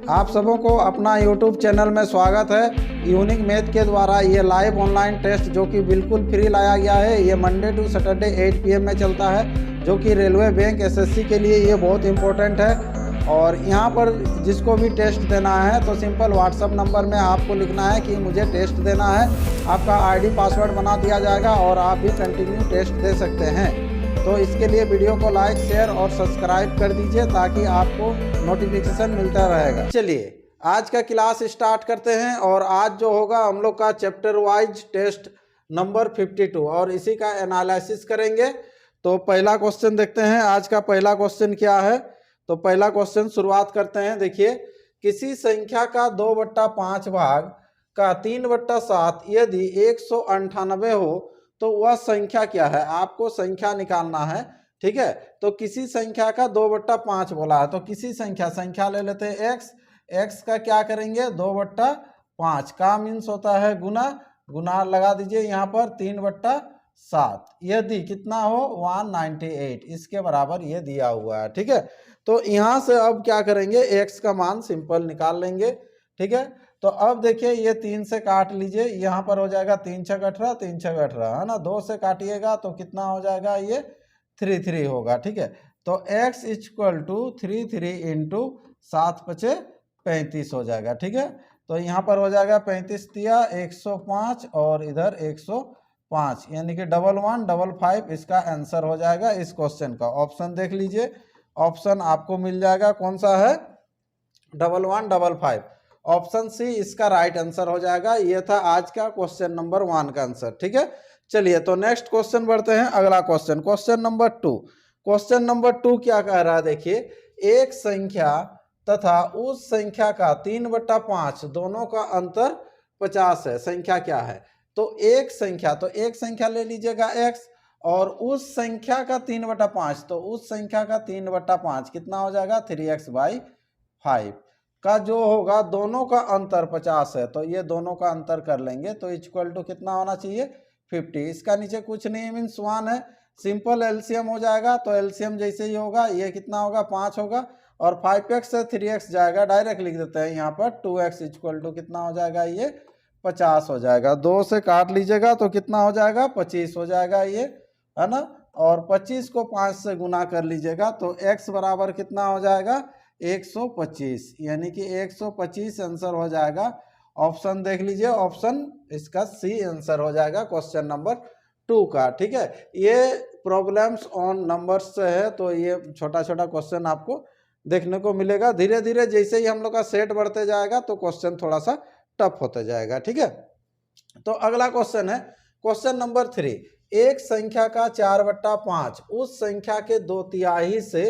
आप सबों को अपना YouTube चैनल में स्वागत है। यूनिक मैथ के द्वारा ये लाइव ऑनलाइन टेस्ट जो कि बिल्कुल फ्री लाया गया है, ये मंडे टू सैटरडे 8 PM में चलता है, जो कि रेलवे बैंक SSC के लिए ये बहुत इंपॉर्टेंट है। और यहाँ पर जिसको भी टेस्ट देना है तो सिंपल व्हाट्सअप नंबर में आपको लिखना है कि मुझे टेस्ट देना है। आपका ID पासवर्ड बना दिया जाएगा और आप भी कंटिन्यू टेस्ट दे सकते हैं। तो इसके लिए वीडियो को लाइक, शेयर और सब्सक्राइब कर दीजिए ताकि आपको नोटिफिकेशन मिलता रहेगा। चलिए आज का क्लास स्टार्ट करते हैं और आज जो होगा हम लोग का चैप्टर वाइज टेस्ट नंबर 52 और इसी का एनालिसिस करेंगे। तो पहला क्वेश्चन देखते हैं। आज का पहला क्वेश्चन क्या है? तो पहला क्वेश्चन शुरुआत करते हैं। देखिए, किसी संख्या का 2/5 भाग का 3/7 यदि 198 हो तो वह संख्या क्या है? आपको संख्या निकालना है, ठीक है। तो किसी संख्या का 2/5 बोला है, तो किसी संख्या ले लेते हैं x का क्या करेंगे 2/5 का मीन्स होता है गुना लगा दीजिए यहाँ पर 3/7 यदि कितना हो 198 इसके बराबर ये दिया हुआ है, ठीक है। तो यहाँ से अब क्या करेंगे x का मान सिंपल निकाल लेंगे, ठीक है। तो अब देखिए ये 3 से काट लीजिए, यहाँ पर हो जाएगा 3 छक 18 3 छक 18 है ना। 2 से काटिएगा तो कितना हो जाएगा ये 3 होगा, ठीक है। तो x = 3 इंटू 7 पचे 35 हो जाएगा, ठीक है। तो यहाँ पर हो जाएगा 35 दिया 105 और इधर 105 यानी कि 1155 इसका आंसर हो जाएगा इस क्वेश्चन का। ऑप्शन देख लीजिए, ऑप्शन आपको मिल जाएगा कौन सा है 1155। ऑप्शन सी इसका राइट आंसर हो जाएगा। ये था आज का क्वेश्चन नंबर 1 का आंसर, ठीक है। चलिए तो नेक्स्ट क्वेश्चन बढ़ते हैं। अगला क्वेश्चन नंबर 2। क्वेश्चन नंबर 2 क्या कह रहा है? देखिए, एक संख्या तथा उस संख्या का 3/5 दोनों का अंतर 50 है। संख्या क्या है? तो एक संख्या ले लीजिएगा x और उस संख्या का 3/5, तो उस संख्या का 3/5 कितना हो जाएगा 3x/5 का जो होगा दोनों का अंतर 50 है। तो ये दोनों का अंतर कर लेंगे तो इक्वल टू कितना होना चाहिए 50। इसका नीचे कुछ नहीं मीन्स 1 है, सिंपल एलसीएम हो जाएगा। तो एलसीएम जैसे ही होगा ये कितना होगा 5 होगा और 5x से 3x जाएगा, डायरेक्ट लिख देते हैं यहाँ पर 2x = कितना हो जाएगा ये 50 हो जाएगा। 2 से काट लीजिएगा तो कितना हो जाएगा 25 हो जाएगा ये, है ना। और 25 को 5 से गुना कर लीजिएगा तो x बराबर कितना हो जाएगा 125 यानी कि 125 आंसर हो जाएगा। ऑप्शन देख लीजिए, ऑप्शन इसका सी आंसर हो जाएगा क्वेश्चन नंबर 2 का, ठीक है। ये प्रॉब्लम्स ऑन नंबर्स से है तो ये छोटा छोटा क्वेश्चन आपको देखने को मिलेगा। धीरे धीरे जैसे ही हम लोग का सेट बढ़ते जाएगा तो क्वेश्चन थोड़ा सा टफ होते जाएगा, ठीक है। तो अगला क्वेश्चन है क्वेश्चन नंबर 3। एक संख्या का 4/5 उस संख्या के 2/3 से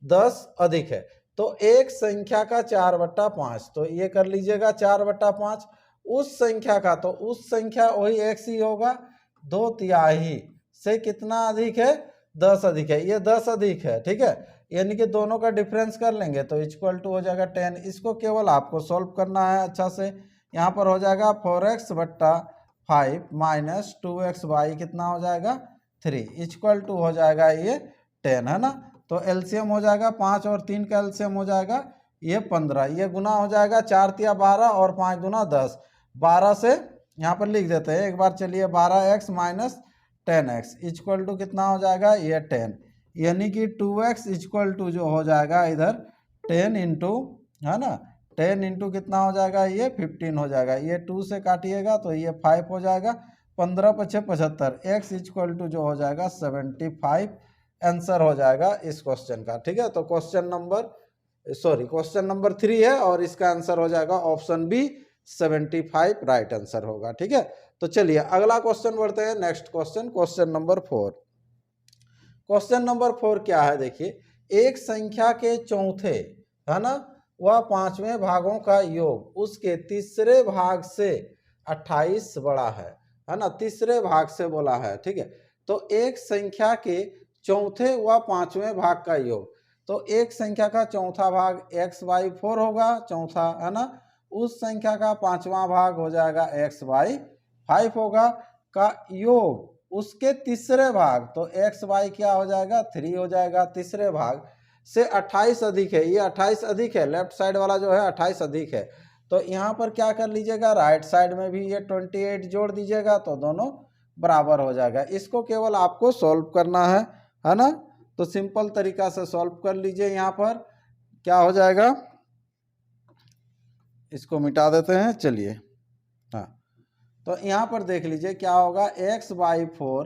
10 अधिक है। तो एक संख्या का 4/5 तो ये कर लीजिएगा 4/5 उस संख्या का, तो उस संख्या वही x ही होगा 2/3 से कितना अधिक है 10 अधिक है। ये 10 अधिक है, ठीक है, यानी कि दोनों का डिफरेंस कर लेंगे तो इक्वल टू हो जाएगा 10। इसको केवल आपको सॉल्व करना है अच्छा से। यहाँ पर हो जाएगा 4x/5 माइनस 2x/ कितना हो जाएगा 3 इक्वल टू हो जाएगा ये 10, है ना। तो एलसीएम हो जाएगा 5 और 3 का एलसीएम हो जाएगा ये 15, ये गुना हो जाएगा 4 तिया 12 और 5 दूना 10। 12 से यहाँ पर लिख देते हैं एक बार, चलिए 12x minus 10x equal to कितना हो जाएगा ये 10, यानी कि 2x इक्वल टू जो हो जाएगा इधर 10 इंटू, है ना, 10 इंटू कितना हो जाएगा ये 15 हो जाएगा। ये 2 से काटिएगा तो ये 5 हो जाएगा, 15 × 5 = 75, x इक्वल टू जो हो जाएगा 75 आंसर हो जाएगा इस क्वेश्चन का, ठीक है। तो क्वेश्चन नंबर 3 है और इसका आंसर हो जाएगा ऑप्शन बी 75 राइट आंसर होगा, ठीक है। तो चलिए अगला क्वेश्चन बढ़ते हैं। Next question number 4। Question number 4 क्या है? देखिए, एक संख्या के चौथे, है ना, वह 5वें भागों का योग उसके तीसरे भाग से 28 बड़ा है ना। तीसरे भाग से बोला है, ठीक है। तो एक संख्या के चौथे व 5वें भाग का योग, तो एक संख्या का चौथा भाग x/4 होगा, चौथा, है ना। उस संख्या का 5वां भाग हो जाएगा x/5 होगा का योग उसके तीसरे भाग, तो x/क्या हो जाएगा 3 हो जाएगा तीसरे भाग से 28 अधिक है, ये 28 अधिक है, लेफ्ट साइड वाला जो है 28 अधिक है, तो यहाँ पर क्या कर लीजिएगा, राइट साइड में भी ये 28 जोड़ दीजिएगा तो दोनों बराबर हो जाएगा। इसको केवल आपको सॉल्व करना है ना, तो सिंपल तरीका से सॉल्व कर लीजिए। यहाँ पर क्या हो जाएगा, इसको मिटा देते हैं, चलिए। हाँ, तो यहाँ पर देख लीजिए क्या होगा, x/4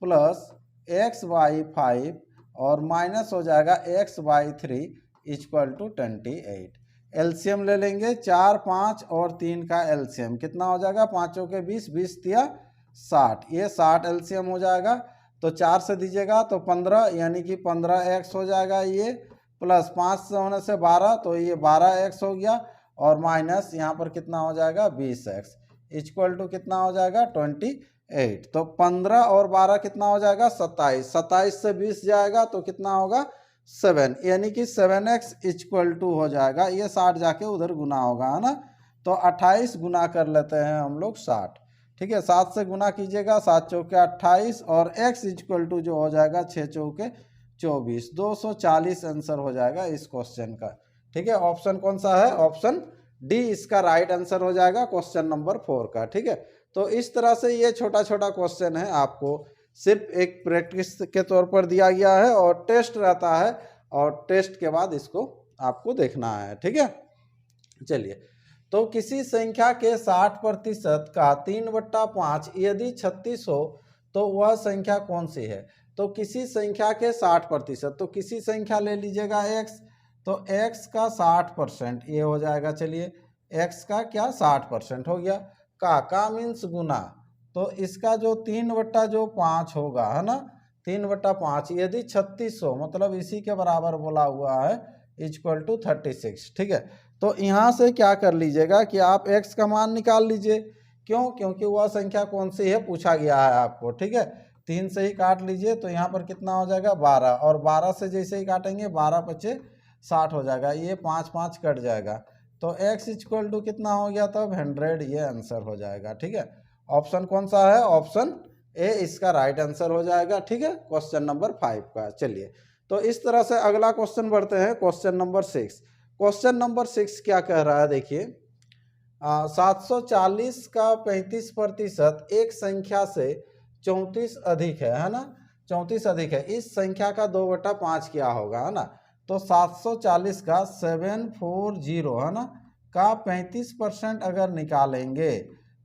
प्लस x/5 और माइनस हो जाएगा x/3 इक्वल टू 28। एलसीएम ले लेंगे, 4, 5 और 3 का एलसीएम कितना हो जाएगा, 5 के 20, 20 दिया 60, ये 60 एलसीएम हो जाएगा। तो 4 से दीजिएगा तो 15, यानी कि 15x हो जाएगा ये, प्लस 5 से होने से 12, तो ये 12x हो गया, और माइनस यहाँ पर कितना हो जाएगा 20x इक्वल टू कितना हो जाएगा 28। तो 15 और 12 कितना हो जाएगा 27, 27 से 20 जाएगा तो कितना होगा 7, यानी कि 7x इक्वल टू हो जाएगा, ये 60 जाके उधर गुना होगा, है ना। तो 28 गुना कर लेते हैं हम लोग 60, ठीक है, 7 से गुना कीजिएगा, 7 चौके 28 और x इक्वल टू जो हो जाएगा 6 चौके 24, 240 आंसर हो जाएगा इस क्वेश्चन का, ठीक है। ऑप्शन कौन सा है, ऑप्शन डी इसका राइट आंसर हो जाएगा क्वेश्चन नंबर 4 का, ठीक है। तो इस तरह से ये छोटा छोटा क्वेश्चन है, आपको सिर्फ एक प्रैक्टिस के तौर पर दिया गया है और टेस्ट रहता है, और टेस्ट के बाद इसको आपको देखना है, ठीक है। चलिए, तो किसी संख्या के 60% का 3/5 यदि 36 हो तो वह संख्या कौन सी है। तो किसी संख्या के 60%, तो किसी संख्या ले लीजिएगा x, तो x का 60% ये हो जाएगा, चलिए x का क्या 60% हो गया, का मीन्स गुना, तो इसका जो 3/5 होगा, है ना, 3/5 यदि 36 हो, मतलब इसी के बराबर बोला हुआ है, इक्वल टू 36, ठीक है। तो यहाँ से क्या कर लीजिएगा कि आप x का मान निकाल लीजिए, क्यों, क्योंकि वह संख्या कौन सी है पूछा गया है आपको, ठीक है। 3 से ही काट लीजिए, तो यहाँ पर कितना हो जाएगा 12, और 12 से जैसे ही काटेंगे 12 × 60 हो जाएगा, ये 5 5 कट जाएगा, तो x इक्वल टू कितना हो गया तब 100, ये आंसर हो जाएगा, ठीक है। ऑप्शन कौन सा है, ऑप्शन ए इसका राइट आंसर हो जाएगा, ठीक है, क्वेश्चन नंबर 5 का। चलिए, तो इस तरह से अगला क्वेश्चन बढ़ते हैं, क्वेश्चन नंबर 6। क्वेश्चन नंबर 6 क्या कह रहा है, देखिए, 740 का 35% एक संख्या से 34 अधिक है ना, 34 अधिक है, इस संख्या का 2/5 क्या होगा, है ना। तो 740 का 740, है ना, का 35% अगर निकालेंगे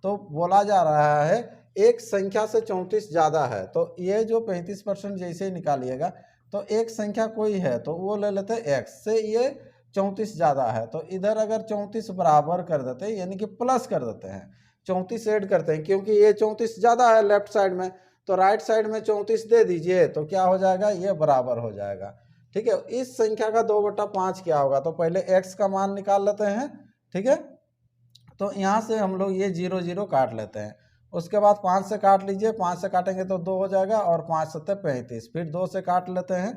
तो बोला जा रहा है एक संख्या से 34 ज़्यादा है, तो ये जो 35% जैसे ही निकालिएगा, तो एक संख्या कोई है तो वो ले लेते हैं x से, ये 34 ज़्यादा है, तो इधर अगर 34 बराबर कर देते हैं, यानी कि प्लस कर देते हैं, 34 ऐड करते हैं, क्योंकि ये 34 ज़्यादा है लेफ्ट साइड में, तो राइट साइड में 34 दे दीजिए, तो क्या हो जाएगा, ये बराबर हो जाएगा, ठीक है। इस संख्या का 2/5 क्या होगा, तो पहले x का मान निकाल लेते हैं, ठीक है। तो यहाँ से हम लोग ये 0 0 काट लेते हैं, उसके बाद 5 से काट लीजिए, 5 से काटेंगे तो 2 हो जाएगा, और 5 7 35, फिर 2 से काट लेते हैं,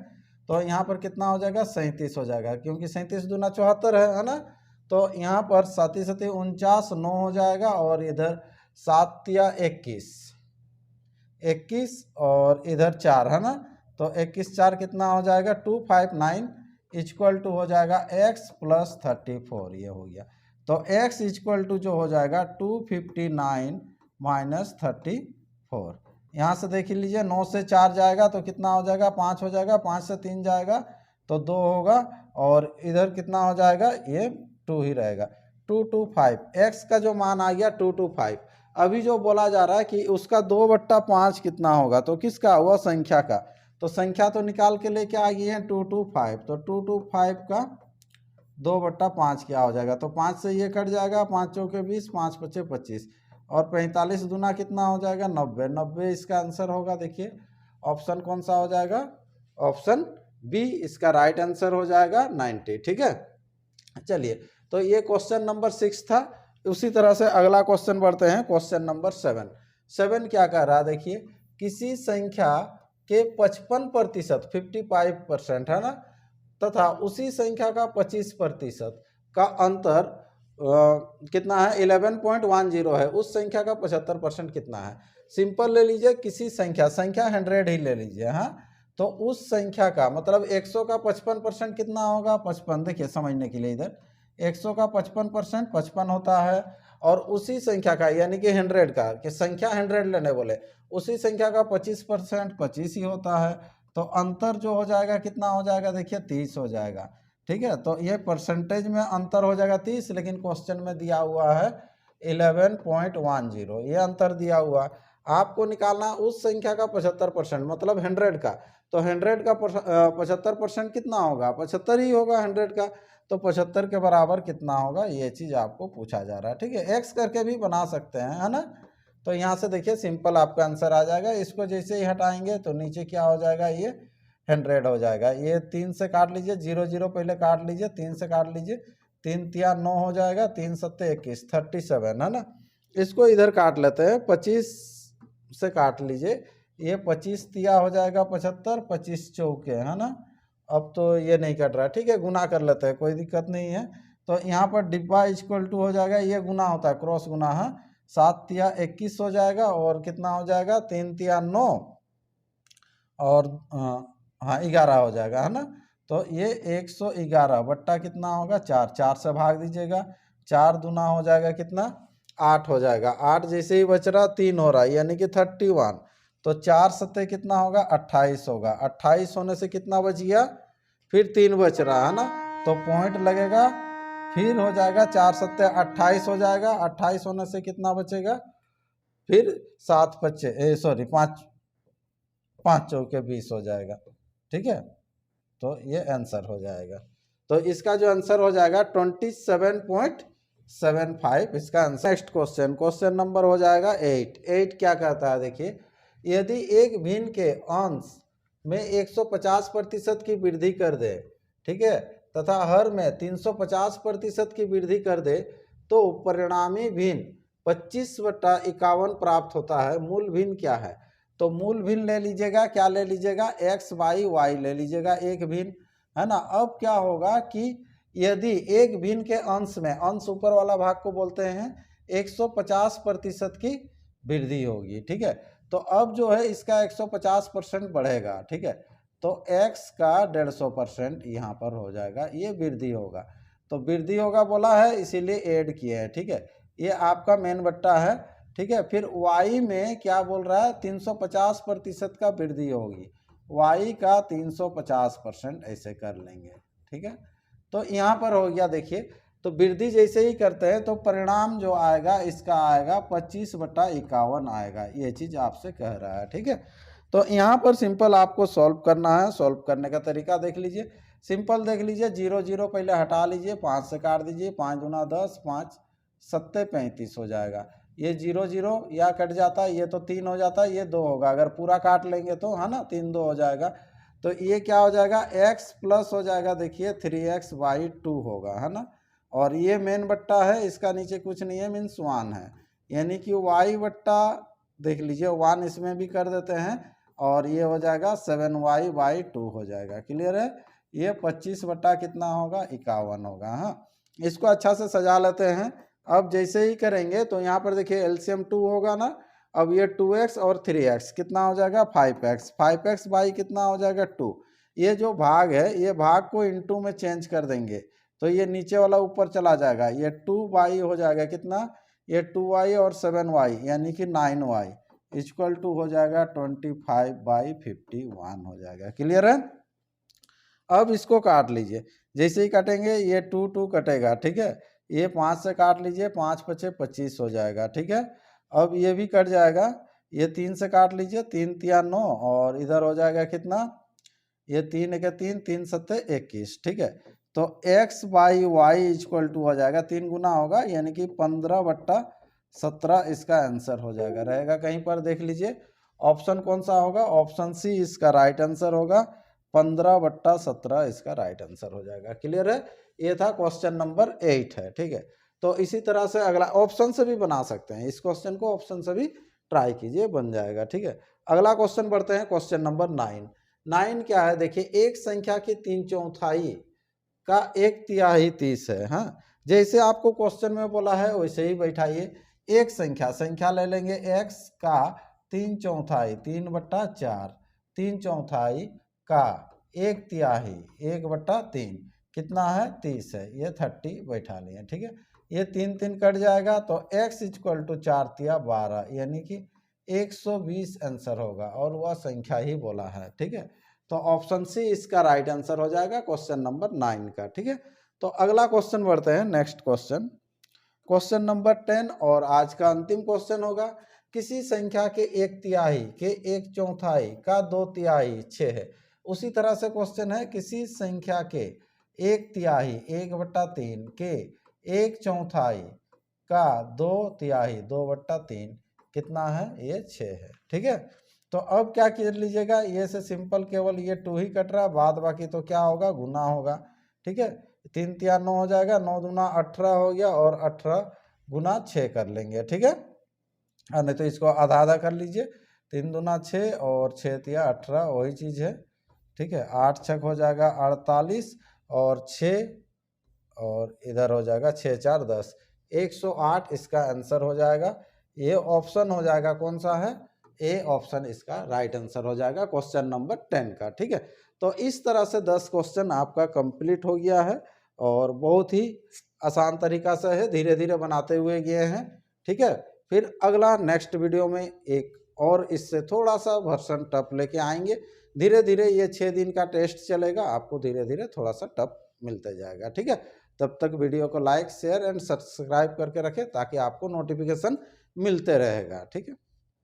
तो यहाँ पर कितना हो जाएगा 37 हो जाएगा, क्योंकि 37 दूना 74 है ना। तो यहाँ पर 7 7 49, 9 हो जाएगा, और इधर 7 या 21, 21 और इधर 4, है ना, तो 21 4 कितना हो जाएगा 259 इक्वल टू हो जाएगा x + 34, ये हो गया। तो x इक्वल टू जो हो जाएगा 259 - 34। यहाँ से देख लीजिए, 9 से 4 जाएगा तो कितना हो जाएगा 5 हो जाएगा, 5 से 3 जाएगा तो 2 होगा, और इधर कितना हो जाएगा, ये 2 ही रहेगा, 225। x का जो मान आ गया 225। अभी जो बोला जा रहा है कि उसका 2/5 कितना होगा, तो किसका हुआ, संख्या का, तो संख्या तो निकाल के लेके आ गई है 225, तो 225 का 2/5 क्या हो जाएगा, तो 5 से ये कट जाएगा, 5 चौके 20, 5 5 25, और 45 दूना कितना हो जाएगा 90, 90 इसका आंसर होगा। देखिए ऑप्शन कौन सा हो जाएगा, ऑप्शन बी इसका राइट आंसर हो जाएगा 90, ठीक है। चलिए, तो ये क्वेश्चन नंबर 6 था। उसी तरह से अगला क्वेश्चन बढ़ते हैं, क्वेश्चन नंबर 7। 7 क्या कह रहा है, देखिए, किसी संख्या के 55% 55%, है ना, तथा उसी संख्या का 25% का अंतर कितना है 11.10 है, उस संख्या का 75% कितना है। सिंपल ले लीजिए, किसी संख्या 100 ही ले लीजिए, हाँ, तो उस संख्या का मतलब 100 का 55% कितना होगा, 55। देखिए समझने के लिए इधर 100 का 55% 55 होता है, और उसी संख्या का यानी कि 100 का, कि संख्या 100 लेने बोले, उसी संख्या का 25% 25 ही होता है। तो अंतर जो हो जाएगा कितना हो जाएगा, देखिए 30 हो जाएगा। ठीक है, तो ये परसेंटेज में अंतर हो जाएगा 30, लेकिन क्वेश्चन में दिया हुआ है 11.10, ये अंतर दिया हुआ। आपको निकालना उस संख्या का 75% मतलब 100 का, तो 100 का 75% कितना होगा, 75 ही होगा 100 का, तो 75 के बराबर कितना होगा, ये चीज़ आपको पूछा जा रहा है। ठीक है, एक्स करके भी बना सकते हैं, है ना। तो यहाँ से देखिए सिंपल आपका आंसर आ जाएगा। इसको जैसे ही हटाएंगे तो नीचे क्या हो जाएगा, ये 100 हो जाएगा। ये 3 से काट लीजिए, 0 0 पहले काट लीजिए, 3 से काट लीजिए, 3 तिया 9 हो जाएगा, 3 सत्ते 21, 37 है ना। इसको इधर काट लेते हैं, 25 से काट लीजिए, ये 25 तिया हो जाएगा 75, 25 चौके, है ना। अब तो ये नहीं कट रहा, ठीक है, गुना कर लेते हैं, कोई दिक्कत नहीं है। तो यहाँ पर डिब्बा इक्वल टू हो जाएगा, ये गुना होता है, क्रॉस गुना है, 7 तिया 21 हो जाएगा, और कितना हो जाएगा, 3 तिया 9 और हाँ 11 हो जाएगा, है ना। तो ये 111 बट्टा कितना होगा, 4, 4 से भाग दीजिएगा, 4 दूना हो जाएगा कितना, 8 हो जाएगा। 8 जैसे ही बच रहा 3 हो रहा है, यानी कि 31। तो 4 सत्ते कितना होगा, 28 होगा। 28 होने से कितना बच गया, फिर 3 बच रहा है ना, तो पॉइंट लगेगा, फिर हो जाएगा 4 सत्ते 28 हो जाएगा। 28 होने से कितना बचेगा, फिर 7 बचे, सॉरी 5 चौके 20 हो जाएगा। ठीक है, तो ये आंसर हो जाएगा। तो इसका जो आंसर हो जाएगा 27.75 इसका answer. Next question, question number हो जाएगा 8। 8 क्या कहता है, देखिए यदि एक भिन्न के अंश में 150% की वृद्धि कर दे, ठीक है, तथा हर में 350% की वृद्धि कर दे, तो परिणामी भिन्न 25/51 प्राप्त होता है। मूल भिन्न क्या है, तो मूल भिन्न ले लीजिएगा, क्या ले लीजिएगा, x y y ले लीजिएगा, एक भिन्न, है ना। अब क्या होगा कि यदि एक भिन्न के अंश में, अंश ऊपर वाला भाग को बोलते हैं, 150% की वृद्धि होगी। ठीक है, तो अब जो है इसका 150% बढ़ेगा। ठीक है, तो x का 150% यहाँ पर हो जाएगा, ये वृद्धि होगा। तो वृद्धि होगा बोला है, इसीलिए ऐड किए हैं। ठीक है, ये आपका मेन बट्टा है। ठीक है, फिर y में क्या बोल रहा है, 350% का वृद्धि होगी, y का 350% ऐसे कर लेंगे। ठीक है, तो यहाँ पर हो गया। देखिए, तो वृद्धि जैसे ही करते हैं तो परिणाम जो आएगा इसका आएगा 25/51 आएगा, ये चीज़ आपसे कह रहा है। ठीक है, तो यहाँ पर सिंपल आपको सॉल्व करना है। सॉल्व करने का तरीका देख लीजिए, सिंपल देख लीजिए, 0 0 पहले हटा लीजिए, 5 से काट दीजिए, 5 दूना 10, 5 सत्ते 35 हो जाएगा। ये 0 0 या कट जाता है, ये तो 3 हो जाता है, ये 2 होगा, अगर पूरा काट लेंगे तो, है ना, 3 2 हो जाएगा। तो ये क्या हो जाएगा, x प्लस हो जाएगा, देखिए 3x/2 होगा, है ना। और ये मेन बट्टा है, इसका नीचे कुछ नहीं है, मीन्स 1 है, यानी कि y बट्टा देख लीजिए 1 इसमें भी कर देते हैं, और ये हो जाएगा 7y/2 हो जाएगा। क्लियर है, ये 25 बट्टा कितना होगा, 51 होगा। हाँ, इसको अच्छा से सजा लेते हैं। अब जैसे ही करेंगे तो यहाँ पर देखिए एलसीएम 2 होगा ना, अब ये 2x और 3x कितना हो जाएगा, 5x, 5x बाई कितना हो जाएगा, 2। ये जो भाग है, ये भाग को इनटू में चेंज कर देंगे, तो ये नीचे वाला ऊपर चला जाएगा, ये 2y हो जाएगा कितना, ये 2y और 7y यानी कि 9y इक्वल टू हो जाएगा 25/51 हो जाएगा। क्लियर है, अब इसको काट लीजिए, जैसे ही काटेंगे ये 2 2 कटेगा। ठीक है, ये 5 से काट लीजिए, 5 5 25 हो जाएगा। ठीक है, अब ये भी कट जाएगा, ये 3 से काट लीजिए, 3 तिया 9, और इधर हो जाएगा कितना, ये 3 1 3, 3 सत्ते 21। ठीक है, तो x/y इक्वल टू हो जाएगा, 3 गुना होगा, यानी कि 15/17 इसका आंसर हो जाएगा। रहेगा कहीं पर देख लीजिए, ऑप्शन कौन सा होगा, ऑप्शन सी इसका राइट आंसर होगा, 15/17 इसका राइट आंसर हो जाएगा। क्लियर है, ये था क्वेश्चन नंबर 8 है। ठीक है, तो इसी तरह से अगला ऑप्शन से भी बना सकते हैं, इस क्वेश्चन को ऑप्शन से भी ट्राई कीजिए, बन जाएगा। ठीक है, अगला क्वेश्चन बढ़ते हैं, क्वेश्चन नंबर 9। 9 क्या है, देखिए एक संख्या की 3/4 का 1/3 30 है। हाँ, जैसे आपको क्वेश्चन में बोला है वैसे ही बैठाइए। एक संख्या ले लेंगे, x का 3/4, 3/4, 3/4 का 1/3, 1/3 कितना है 30 है, ये 30 बैठा लिए, ठीक है। ये 3 कट जाएगा तो x इक्वल टू 4×3 = 12, यानी कि 120 आंसर होगा, और वह संख्या ही बोला है, ठीक है। तो ऑप्शन सी इसका राइट आंसर हो जाएगा क्वेश्चन नंबर 9 का, ठीक है। तो अगला क्वेश्चन बढ़ते हैं, नेक्स्ट क्वेश्चन, क्वेश्चन नंबर 10 और आज का अंतिम क्वेश्चन होगा। किसी संख्या के 1/3 के 1/4 का 2/3 6 है। उसी तरह से क्वेश्चन है, किसी संख्या के 1/3 1/3 के 1/4 का 2/3 2/3 कितना है, ये 6 है, ठीक है। तो अब क्या कर लीजिएगा, ये से सिंपल केवल ये 2 ही कट रहा, बाद बाकी तो क्या होगा, गुना होगा, ठीक है। 3×3 9 हो जाएगा, 9×2 18 हो गया, और 18×6 कर लेंगे, ठीक है। नहीं तो इसको आधा आधा कर लीजिए, 3×2 6 और 6×3 18, वही चीज़ है, ठीक है। 8×6 हो जाएगा 48, और 6 और इधर हो जाएगा 6×4 10, 108 इसका आंसर हो जाएगा। ये ऑप्शन हो जाएगा कौन सा है, ए ऑप्शन इसका राइट आंसर हो जाएगा क्वेश्चन नंबर 10 का, ठीक है। तो इस तरह से 10 क्वेश्चन आपका कंप्लीट हो गया है, और बहुत ही आसान तरीका से है, धीरे धीरे बनाते हुए गए हैं, ठीक है। फिर अगला नेक्स्ट वीडियो में एक और इससे थोड़ा सा वर्सन टफ लेके आएंगे। धीरे धीरे ये 6 दिन का टेस्ट चलेगा, आपको धीरे धीरे थोड़ा सा टफ मिलते जाएगा, ठीक है। तब तक वीडियो को लाइक शेयर एंड सब्सक्राइब करके रखें, ताकि आपको नोटिफिकेशन मिलते रहेगा, ठीक है।